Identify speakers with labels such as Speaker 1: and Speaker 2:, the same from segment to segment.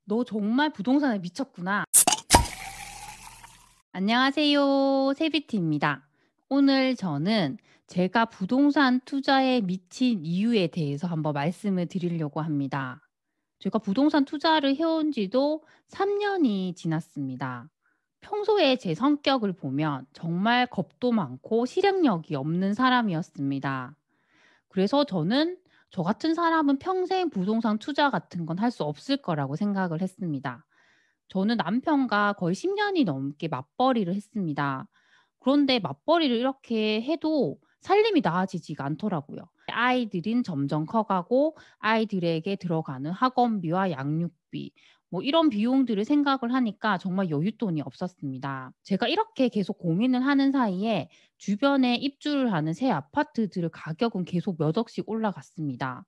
Speaker 1: 너 정말 부동산에 미쳤구나. 안녕하세요. 세비티입니다. 오늘 저는 제가 부동산 투자에 미친 이유에 대해서 한번 말씀을 드리려고 합니다. 제가 부동산 투자를 해온 지도 3년이 지났습니다. 평소에 제 성격을 보면 정말 겁도 많고 실행력이 없는 사람이었습니다. 그래서 저는 저 같은 사람은 평생 부동산 투자 같은 건 할 수 없을 거라고 생각을 했습니다. 저는 남편과 거의 10 년이 넘게 맞벌이를 했습니다. 그런데 맞벌이를 이렇게 해도 살림이 나아지지가 않더라고요. 아이들은 점점 커가고 아이들에게 들어가는 학원비와 양육비 뭐 이런 비용들을 생각을 하니까 정말 여윳돈이 없었습니다. 제가 이렇게 계속 고민을 하는 사이에 주변에 입주를 하는 새 아파트들의 가격은 계속 몇 억씩 올라갔습니다.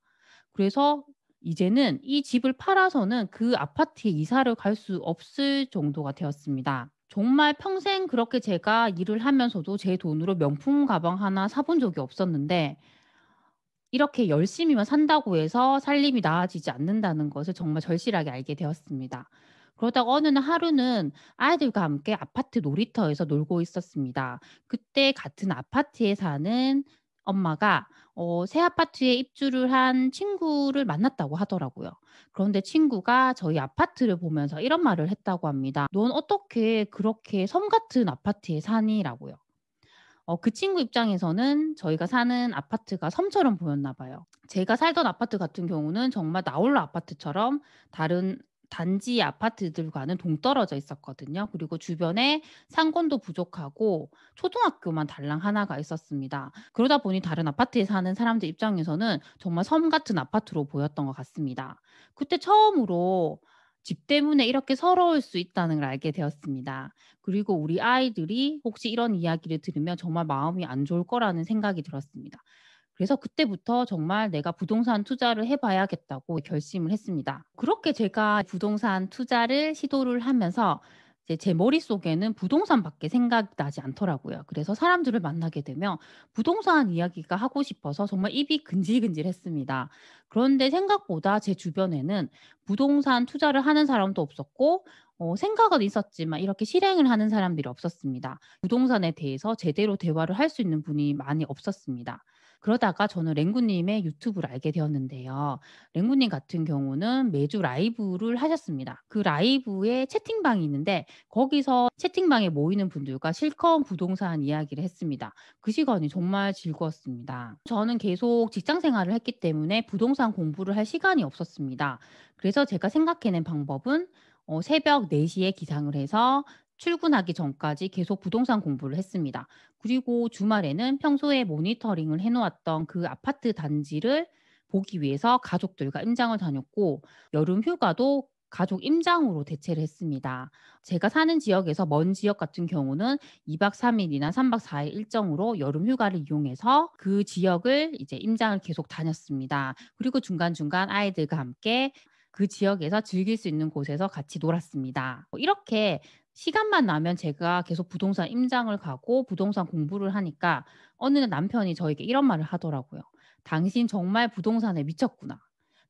Speaker 1: 그래서 이제는 이 집을 팔아서는 그 아파트에 이사를 갈 수 없을 정도가 되었습니다. 정말 평생 그렇게 제가 일을 하면서도 제 돈으로 명품 가방 하나 사본 적이 없었는데 이렇게 열심히만 산다고 해서 살림이 나아지지 않는다는 것을 정말 절실하게 알게 되었습니다. 그러다가 어느 날 하루는 아이들과 함께 아파트 놀이터에서 놀고 있었습니다. 그때 같은 아파트에 사는 엄마가 새 아파트에 입주를 한 친구를 만났다고 하더라고요. 그런데 친구가 저희 아파트를 보면서 이런 말을 했다고 합니다. "넌 어떻게 그렇게 섬 같은 아파트에 사니?" 라고요. 그 친구 입장에서는 저희가 사는 아파트가 섬처럼 보였나 봐요. 제가 살던 아파트 같은 경우는 정말 나홀로 아파트처럼 다른 단지 아파트들과는 동떨어져 있었거든요. 그리고 주변에 상권도 부족하고 초등학교만 달랑 하나가 있었습니다. 그러다 보니 다른 아파트에 사는 사람들 입장에서는 정말 섬 같은 아파트로 보였던 것 같습니다. 그때 처음으로 집 때문에 이렇게 서러울 수 있다는 걸 알게 되었습니다. 그리고 우리 아이들이 혹시 이런 이야기를 들으면 정말 마음이 안 좋을 거라는 생각이 들었습니다. 그래서 그때부터 정말 '내가 부동산 투자를 해 봐야겠다.'고 결심을 했습니다. 그렇게 제가 부동산 투자를 시도를 하면서 이제 제 머릿속에는 부동산밖에 생각이 나지 않더라고요. 그래서 사람들을 만나게 되면 부동산 이야기가 하고 싶어서 정말 입이 근질근질했습니다. 그런데 생각보다 제 주변에는 부동산 투자를 하는 사람도 없었고 생각은 있었지만 이렇게 실행을 하는 사람들이 없었습니다. 부동산에 대해서 제대로 대화를 할 수 있는 분이 많이 없었습니다. 그러다가 저는 랭구님의 유튜브를 알게 되었는데요. 랭구님 같은 경우는 매주 라이브를 하셨습니다. 그 라이브에 채팅방이 있는데 거기서 채팅방에 모이는 분들과 실컷 부동산 이야기를 했습니다. 그 시간이 정말 즐거웠습니다. 저는 계속 직장 생활을 했기 때문에 부동산 공부를 할 시간이 없었습니다. 그래서 제가 생각해낸 방법은 새벽 4 시에 기상을 해서 출근하기 전까지 계속 부동산 공부를 했습니다. 그리고 주말에는 평소에 모니터링을 해 놓았던 그 아파트 단지를 보기 위해서 가족들과 임장을 다녔고 여름 휴가도 가족 임장으로 대체를 했습니다. 제가 사는 지역에서 먼 지역 같은 경우는 2박 3 일이나 3박 4일 일정으로 여름 휴가를 이용해서 그 지역을 이제 임장을 계속 다녔습니다. 그리고 중간중간 아이들과 함께 그 지역에서 즐길 수 있는 곳에서 같이 놀았습니다. 이렇게 시간만 나면 제가 계속 부동산 임장을 가고 부동산 공부를 하니까 어느 날 남편이 저에게 이런 말을 하더라고요. "당신 정말 부동산에 미쳤구나."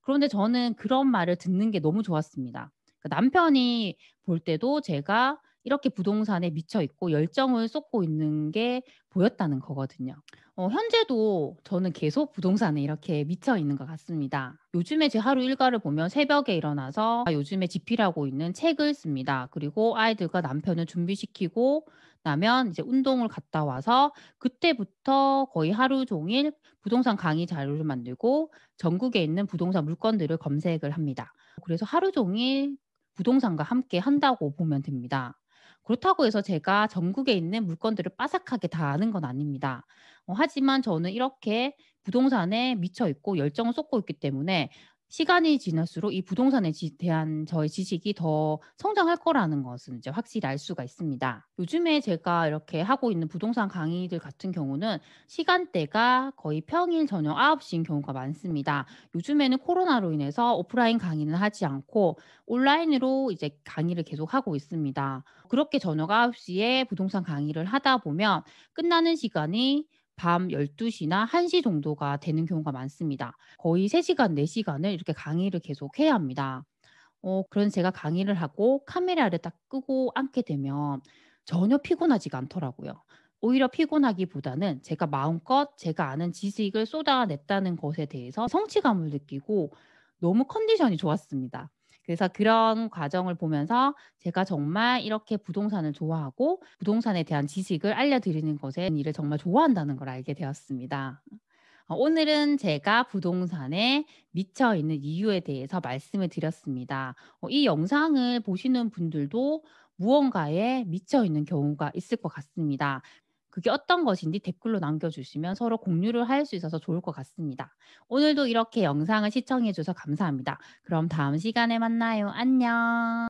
Speaker 1: 그런데 저는 그런 말을 듣는 게 너무 좋았습니다. 남편이 볼 때도 제가 이렇게 부동산에 미쳐 있고 열정을 쏟고 있는 게 보였다는 거거든요. 현재도 저는 계속 부동산에 이렇게 미쳐 있는 것 같습니다. 요즘에 제 하루 일과를 보면 새벽에 일어나서 요즘에 집필하고 있는 책을 씁니다. 그리고 아이들과 남편을 준비시키고 나면 이제 운동을 갔다 와서 그때부터 거의 하루 종일 부동산 강의 자료를 만들고 전국에 있는 부동산 물건들을 검색을 합니다. 그래서 하루 종일 부동산과 함께 한다고 보면 됩니다. 그렇다고 해서 제가 전국에 있는 물건들을 빠삭하게 다 아는 건 아닙니다. 하지만 저는 이렇게 부동산에 미쳐 있고 열정을 쏟고 있기 때문에 시간이 지날수록 이 부동산에 대한 저의 지식이 더 성장할 거라는 것은 이제 확실히 알 수가 있습니다. 요즘에 제가 이렇게 하고 있는 부동산 강의들 같은 경우는 시간대가 거의 평일 저녁 9 시인 경우가 많습니다. 요즘에는 코로나로 인해서 오프라인 강의는 하지 않고 온라인으로 이제 강의를 계속하고 있습니다. 그렇게 저녁 9 시에 부동산 강의를 하다 보면 끝나는 시간이 밤 12 시나 1시 정도가 되는 경우가 많습니다. 거의 3 시간, 4 시간을 이렇게 강의를 계속 해야 합니다. 그런 제가 강의를 하고 카메라를 딱 끄고 앉게 되면 전혀 피곤하지가 않더라고요. 오히려 피곤하기보다는 제가 마음껏 제가 아는 지식을 쏟아냈다는 것에 대해서 성취감을 느끼고 너무 컨디션이 좋았습니다. 그래서 그런 과정을 보면서 제가 정말 이렇게 부동산을 좋아하고 부동산에 대한 지식을 알려드리는 것에 일을 정말 좋아한다는 걸 알게 되었습니다. 오늘은 제가 부동산에 미쳐 있는 이유에 대해서 말씀을 드렸습니다. 이 영상을 보시는 분들도 무언가에 미쳐 있는 경우가 있을 것 같습니다. 그게 어떤 것인지 댓글로 남겨주시면 서로 공유를 할 수 있어서 좋을 것 같습니다. 오늘도 이렇게 영상을 시청해 주셔서 감사합니다. 그럼 다음 시간에 만나요. 안녕.